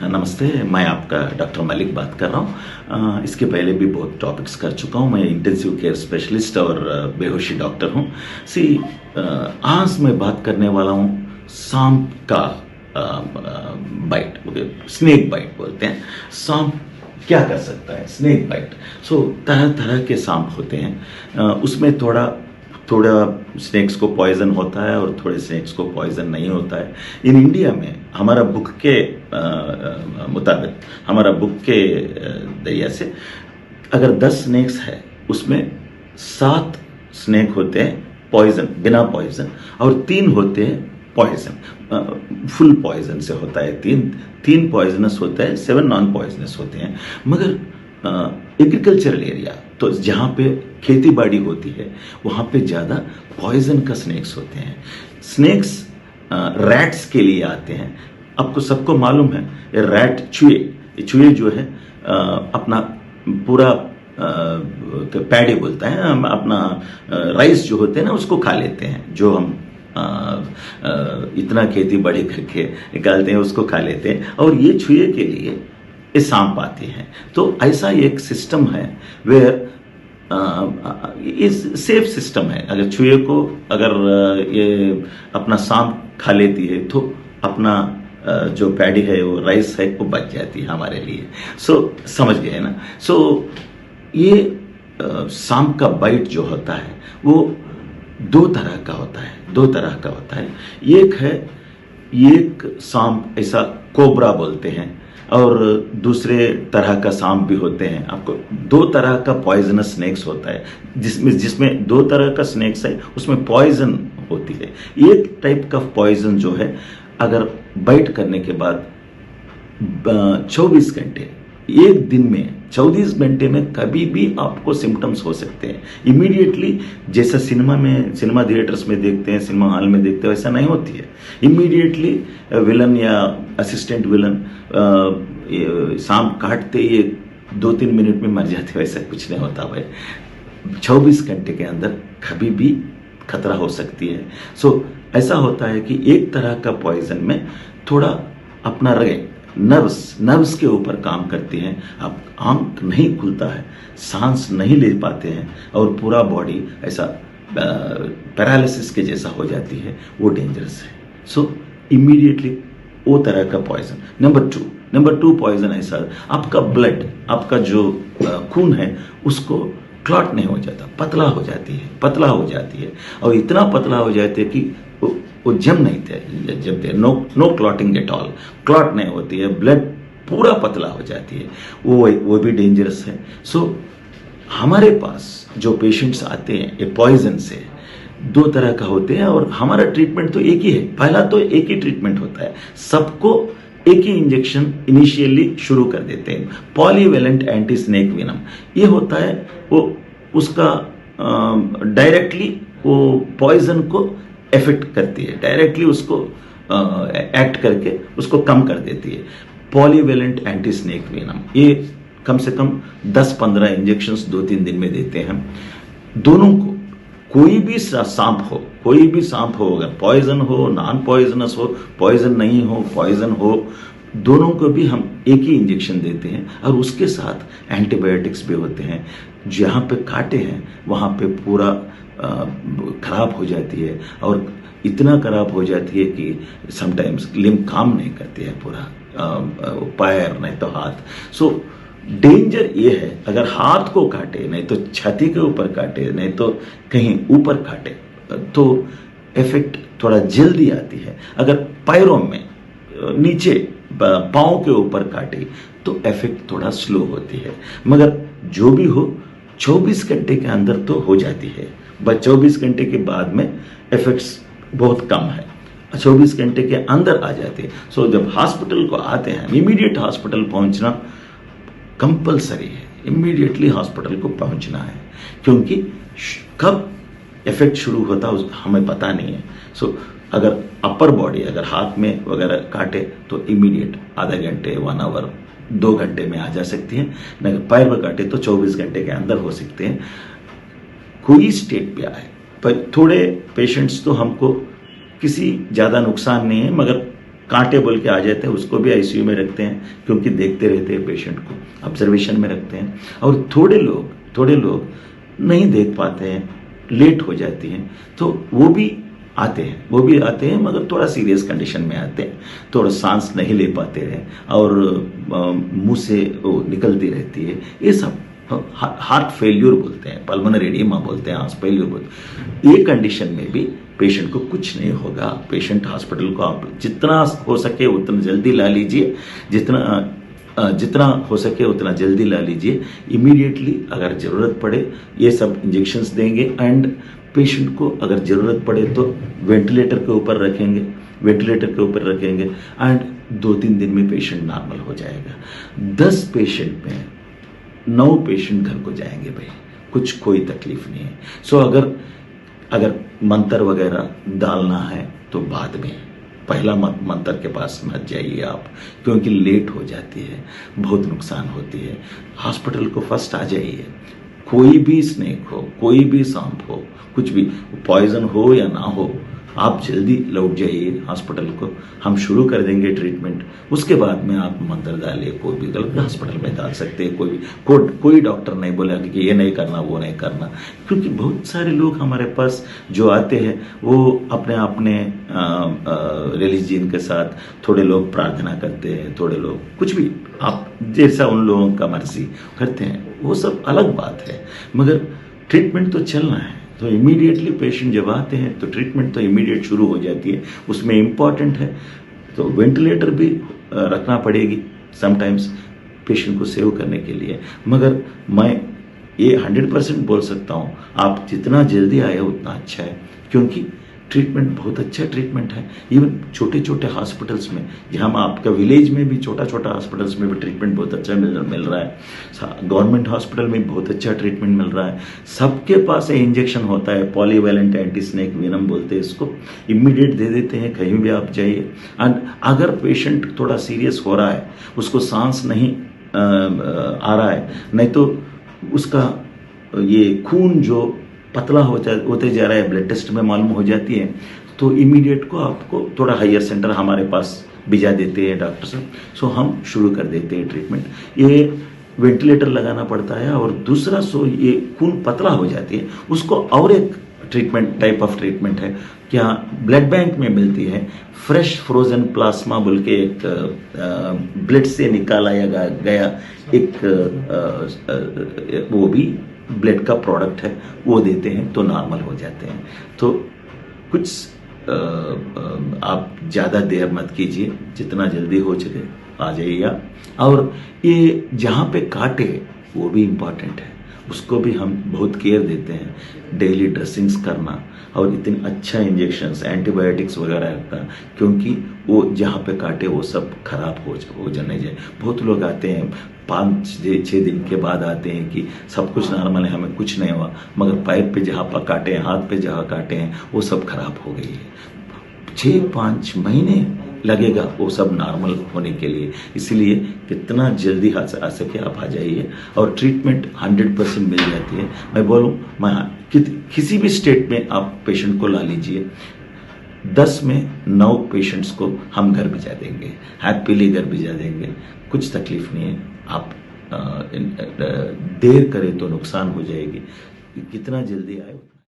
नमस्ते, मैं आपका डॉक्टर मलिक बात कर रहा हूँ। इसके पहले भी बहुत टॉपिक्स कर चुका हूँ। मैं इंटेंसिव केयर स्पेशलिस्ट और बेहोशी डॉक्टर हूँ। आज मैं बात करने वाला हूँ सांप का बाइट, स्नेक बाइट बोलते हैं। सांप क्या कर सकता है? Snake bite. तरह तरह के सांप होते हैं। उसमें थोड़ा स्नेक्स को पॉइजन होता है और थोड़े स्नेक्स को पॉइजन नहीं होता है। इन इंडिया में हमारा बुक के मुताबिक, हमारा बुक के दरिया से अगर 10 स्नेक्स है, उसमें 7 स्नेक होते हैं पॉइजन, बिना पॉइजन, और 3 होते हैं पॉइजन। फुल पॉइजन से होता है। तीन पॉइजनस होता है, 7 नॉन पॉइजनस होते हैं। मगर एग्रीकल्चरल एरिया, तो जहाँ पे खेती बाड़ी होती है, वहाँ पे ज़्यादा पॉइजन का स्नेक्स होते हैं। स्नेक्स रैट्स के लिए आते हैं। आपको सबको मालूम है, रैट चूहे जो है अपना पूरा पैडी बोलता है, अपना राइस जो होते हैं ना, उसको खा लेते हैं। जो हम इतना खेती बाड़ी करके निकालते हैं, उसको खा लेते हैं। और ये चूहे के लिए ये सांप आते हैं। तो ऐसा एक सिस्टम है वेयर इस सेफ सिस्टम है। अगर चूहे को अगर ये अपना सांप खा लेती है तो अपना जो पैडी है, वो राइस है, वो बच जाती है हमारे लिए। समझ गए ना। ये सांप का बाइट जो होता है वो दो तरह का होता है। एक सांप ऐसा कोबरा बोलते हैं, और दूसरे तरह का सांप भी होते हैं। आपको 2 तरह का पॉइजनस स्नेक्स होता है, जिसमें 2 तरह का स्नेक्स है, उसमें पॉइजन होती है। एक टाइप का पॉइजन जो है, अगर बाइट करने के बाद 24 घंटे, एक दिन में 24 घंटे में कभी भी आपको सिम्टम्स हो सकते हैं। इमीडिएटली, जैसा सिनेमा थिएटर्स में देखते हैं, सिनेमा हॉल में देखते हैं, वैसा नहीं होती है। इमीडिएटली विलन या असिस्टेंट विलन सांप काटते ही 2-3 मिनट में मर जाते, वैसा कुछ नहीं होता भाई। 24 घंटे के अंदर कभी भी खतरा हो सकती है। ऐसा होता है कि एक तरह का पॉइजन में थोड़ा अपना नर्व्स के ऊपर काम करती हैं। अब आंख नहीं खुलता है, सांस नहीं ले पाते हैं, और पूरा बॉडी ऐसा पैरालिसिस के जैसा हो जाती है। वो डेंजरस है। इमीडिएटली वो तरह का पॉइजन। नंबर 2 पॉइजन ऐसा, आपका ब्लड, आपका जो खून है, उसको क्लॉट नहीं हो जाता, पतला हो जाती है, और इतना पतला हो जाती है कि वो जमते no clotting at all, clot नहीं होती है, ब्लड पूरा पतला हो जाती है। वो भी डेंजरस है। हमारे पास जो पेशेंट्स आते हैं ये पॉइजन से, 2 तरह का होते हैं, और हमारा ट्रीटमेंट तो एक ही है। पहला तो एक ही ट्रीटमेंट होता है, सबको एक ही इंजेक्शन इनिशियली शुरू कर देते हैं। पॉलीवेलेंट एंटी स्नेक वेनम ये होता है, वो उसका डायरेक्टली वो पॉइजन को इफेक्ट करती है, डायरेक्टली उसको एक्ट करके उसको कम कर देती है। पॉलीवेलेंट एंटी स्नेक वेनम ये कम से कम 10-15 इंजेक्शंस 2-3 दिन में देते हैं। दोनों को, कोई भी सांप हो, अगर पॉइजन हो, नॉन पॉइजनस हो, पॉइजन नहीं हो, पॉइजन हो, दोनों को भी हम एक ही इंजेक्शन देते हैं। और उसके साथ एंटीबायोटिक्स भी होते हैं। जहाँ पे काटे हैं वहाँ पे पूरा खराब हो जाती है, और इतना खराब हो जाती है कि समटाइम्स लिम्ब काम नहीं करती है, पूरा पैर नहीं तो हाथ। डेंजर ये है, अगर हाथ को काटे, नहीं तो छाती के ऊपर काटे, नहीं तो कहीं ऊपर काटे, तो इफेक्ट थोड़ा जल्दी आती है। अगर पैरों में नीचे पाँव के ऊपर काटे तो इफेक्ट थोड़ा स्लो होती है। मगर जो भी हो, 24 घंटे के अंदर तो हो जाती है, बस 24 घंटे के बाद में इफेक्ट्स बहुत कम है, 24 घंटे के अंदर आ जाते हैं। जब हॉस्पिटल को आते हैं, इमीडिएट हॉस्पिटल पहुंचना कंपलसरी है। इमीडिएटली हॉस्पिटल को पहुंचना है, क्योंकि कब इफेक्ट शुरू होता है हमें पता नहीं है। अगर अपर बॉडी, अगर हाथ में वगैरह काटे तो इमीडिएट आधा घंटे, 1 आवर, 2 घंटे में आ जा सकती है। अगर पैर में काटे तो 24 घंटे के अंदर हो सकते हैं। कोई स्टेट पे आए, पर थोड़े पेशेंट्स तो हमको किसी ज़्यादा नुकसान नहीं है, मगर कांटे बोल के आ जाते हैं, उसको भी आईसीयू में रखते हैं, क्योंकि देखते रहते हैं पेशेंट को, ऑब्जर्वेशन में रखते हैं। और थोड़े लोग नहीं देख पाते हैं, लेट हो जाती हैं, तो वो भी आते हैं मगर थोड़ा सीरियस कंडीशन में आते हैं, थोड़ा सांस नहीं ले पाते हैं और मुंह से वो निकलती रहती है। ये सब हार्ट फेल्यूर बोलते हैं, पल्मोनरी एडिमा बोलते हैं, हार्ट फेल्यूर बोलते हैं। ये कंडीशन में भी पेशेंट को कुछ नहीं होगा। पेशेंट हॉस्पिटल को आप जितना हो सके उतना जल्दी ला लीजिए, जितना हो सके उतना जल्दी ला लीजिए। इमीडिएटली अगर जरूरत पड़े ये सब इंजेक्शंस देंगे, एंड पेशेंट को अगर जरूरत पड़े तो वेंटिलेटर के ऊपर रखेंगे एंड 2-3 दिन में पेशेंट नॉर्मल हो जाएगा। 10 पेशेंट में 9 पेशेंट घर को जाएंगे भाई, कोई तकलीफ नहीं है। सो अगर मंत्र वगैरह डालना है तो बाद में, पहला मंत्र के पास मत जाइए आप, क्योंकि लेट हो जाती है, बहुत नुकसान होती है। हॉस्पिटल को फर्स्ट आ जाइए। कोई भी स्नेक हो, कोई भी सांप हो, कुछ भी पॉइजन हो या ना हो, आप जल्दी लौट जाइए हॉस्पिटल को, हम शुरू कर देंगे ट्रीटमेंट। उसके बाद में आप मंत्र डालिए, कोई भी गलत हॉस्पिटल में डाल सकते हैं। कोई डॉक्टर नहीं बोलेगा कि ये नहीं करना वो नहीं करना, क्योंकि बहुत सारे लोग हमारे पास जो आते हैं वो अपने रिलीजन के साथ, थोड़े लोग प्रार्थना करते हैं, थोड़े लोग कुछ भी, आप जैसा उन लोगों का मर्जी करते हैं, वो सब अलग बात है, मगर ट्रीटमेंट तो चलना है। तो इमीडिएटली पेशेंट जब आते हैं तो ट्रीटमेंट तो इमीडिएट शुरू हो जाती है। उसमें इम्पॉर्टेंट है तो वेंटिलेटर भी रखना पड़ेगी समटाइम्स पेशेंट को सेव करने के लिए, मगर मैं ये 100% बोल सकता हूँ, आप जितना जल्दी आए उतना अच्छा है, क्योंकि ट्रीटमेंट बहुत अच्छा ट्रीटमेंट है। इवन छोटे छोटे हॉस्पिटल्स में, जहाँ आपका विलेज में भी छोटा हॉस्पिटल्स में भी ट्रीटमेंट बहुत अच्छा मिल रहा है। गवर्नमेंट हॉस्पिटल में बहुत अच्छा ट्रीटमेंट मिल रहा है। सबके पास इंजेक्शन होता है, पॉलीवैलेंट एंटी स्नेक वेनम बोलते हैं इसको, इमीडिएट दे देते हैं, कहीं भी आप जाइए। एंड अगर पेशेंट थोड़ा सीरियस हो रहा है, उसको सांस नहीं आ रहा है, नहीं तो उसका ये खून जो पतला होते जा रहा है, ब्लड टेस्ट में मालूम हो जाती है, तो इमीडिएट को आपको थोड़ा हायर सेंटर हमारे पास भिजा देते हैं डॉक्टर साहब। सो हम शुरू कर देते हैं ट्रीटमेंट। ये वेंटिलेटर लगाना पड़ता है, और दूसरा ये खून पतला हो जाती है, उसको और एक टाइप ऑफ ट्रीटमेंट है, क्या ब्लड बैंक में मिलती है, फ्रेश फ्रोजन प्लाज्मा बोल के एक ब्लड से निकाला गया एक वो भी ब्लड का प्रोडक्ट है, वो देते हैं तो नॉर्मल हो जाते हैं। तो कुछ आप ज़्यादा देर मत कीजिए, जितना जल्दी हो सके आ जाइए। और ये जहाँ पे काटे वो भी इम्पॉर्टेंट है, उसको भी हम बहुत केयर देते हैं, डेली ड्रेसिंग्स करना और इतने अच्छा इंजेक्शंस एंटीबायोटिक्स वगैरह रखना, क्योंकि वो जहाँ पे काटे वो सब खराब हो जाने जाए। बहुत लोग आते हैं 5-6 दिन के बाद आते हैं कि सब कुछ नॉर्मल है, हमें कुछ नहीं हुआ, मगर पैर पे जहाँ पर काटे हैं, हाथ पे जहाँ काटे हैं, वो सब खराब हो गई है। 6-5 महीने लगेगा वो सब नॉर्मल होने के लिए, इसलिए कितना जल्दी आ सके आप आ जाइए, और ट्रीटमेंट 100% मिल जाती है। मैं बोलूँ, किसी भी स्टेट में आप पेशेंट को ला लीजिए, 10 में 9 पेशेंट्स को हम घर भिजा देंगे, हैप्पीली घर भिजा देंगे, कुछ तकलीफ नहीं है। आप देर करें तो नुकसान हो जाएगी, कितना जल्दी आए।